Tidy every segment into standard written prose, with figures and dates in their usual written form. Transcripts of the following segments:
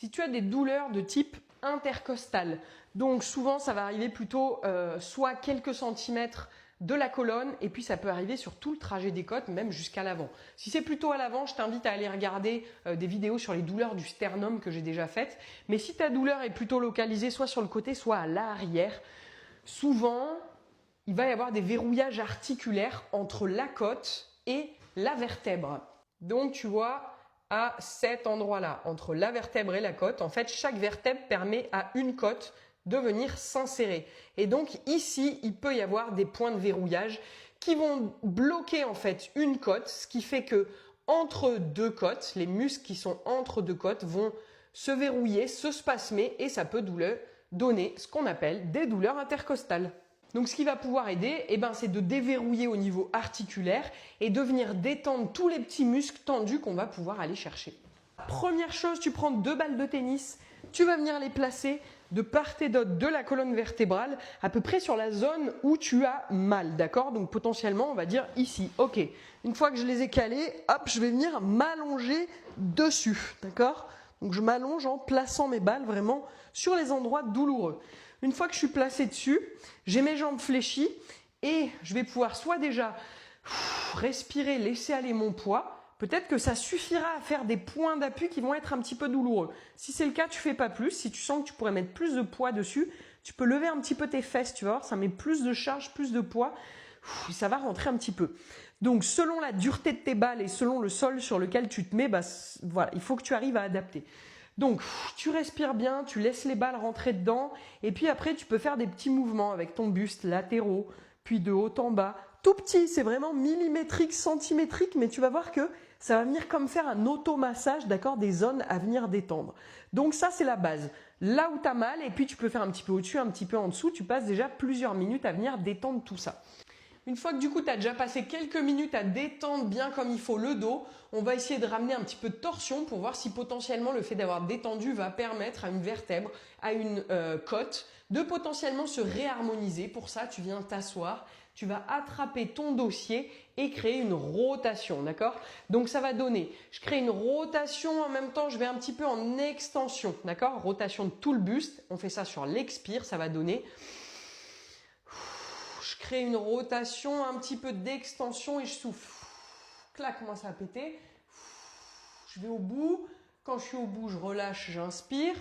Si tu as des douleurs de type intercostal, donc souvent ça va arriver plutôt soit quelques centimètres de la colonne et puis ça peut arriver sur tout le trajet des côtes, même jusqu'à l'avant. Si c'est plutôt à l'avant, je t'invite à aller regarder des vidéos sur les douleurs du sternum que j'ai déjà faites. Mais si ta douleur est plutôt localisée soit sur le côté, soit à l'arrière, souvent il va y avoir des verrouillages articulaires entre la côte et la vertèbre. Donc tu vois, à cet endroit-là, entre la vertèbre et la côte, en fait, chaque vertèbre permet à une côte de venir s'insérer. Et donc ici, il peut y avoir des points de verrouillage qui vont bloquer en fait une côte, ce qui fait que entre deux côtes, les muscles qui sont entre deux côtes vont se verrouiller, se spasmer et ça peut donner ce qu'on appelle des douleurs intercostales. Donc ce qui va pouvoir aider, c'est de déverrouiller au niveau articulaire et de venir détendre tous les petits muscles tendus qu'on va pouvoir aller chercher. Première chose, tu prends 2 balles de tennis, tu vas venir les placer de part et d'autre de la colonne vertébrale, à peu près sur la zone où tu as mal, d'accord? Donc potentiellement, on va dire ici. Ok, une fois que je les ai calés, hop, je vais venir m'allonger dessus, d'accord? Donc je m'allonge en plaçant mes balles vraiment sur les endroits douloureux. Une fois que je suis placé dessus, j'ai mes jambes fléchies et je vais pouvoir soit déjà respirer, laisser aller mon poids. Peut-être que ça suffira à faire des points d'appui qui vont être un petit peu douloureux. Si c'est le cas, tu fais pas plus. Si tu sens que tu pourrais mettre plus de poids dessus, tu peux lever un petit peu tes fesses, tu vas voir, ça met plus de charge, plus de poids. Ça va rentrer un petit peu. Donc, selon la dureté de tes balles et selon le sol sur lequel tu te mets, voilà, il faut que tu arrives à adapter. Donc, tu respires bien, tu laisses les balles rentrer dedans et puis après, tu peux faire des petits mouvements avec ton buste latéraux, puis de haut en bas. Tout petit, c'est vraiment millimétrique, centimétrique, mais tu vas voir que ça va venir comme faire un automassage, d'accord, des zones à venir détendre. Donc ça, c'est la base. Là où tu as mal, et puis tu peux faire un petit peu au-dessus, un petit peu en dessous, tu passes déjà plusieurs minutes à venir détendre tout ça. Une fois que du coup tu as déjà passé quelques minutes à détendre bien comme il faut le dos, on va essayer de ramener un petit peu de torsion pour voir si potentiellement le fait d'avoir détendu va permettre à une vertèbre, à une côte de potentiellement se réharmoniser. Pour ça, tu viens t'asseoir, tu vas attraper ton dossier et créer une rotation, d'accord? Donc ça va donner, je crée une rotation en même temps, je vais un petit peu en extension, d'accord? Rotation de tout le buste, on fait ça sur l'expire, ça va donner… Je crée une rotation, un petit peu d'extension et je souffle. Clac, commence à péter. Je vais au bout. Quand je suis au bout, je relâche, j'inspire.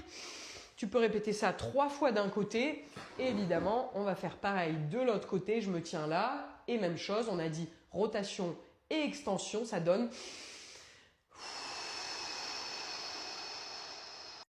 Tu peux répéter ça 3 fois d'un côté. Et évidemment, on va faire pareil de l'autre côté. Je me tiens là. Et même chose, on a dit rotation et extension. Ça donne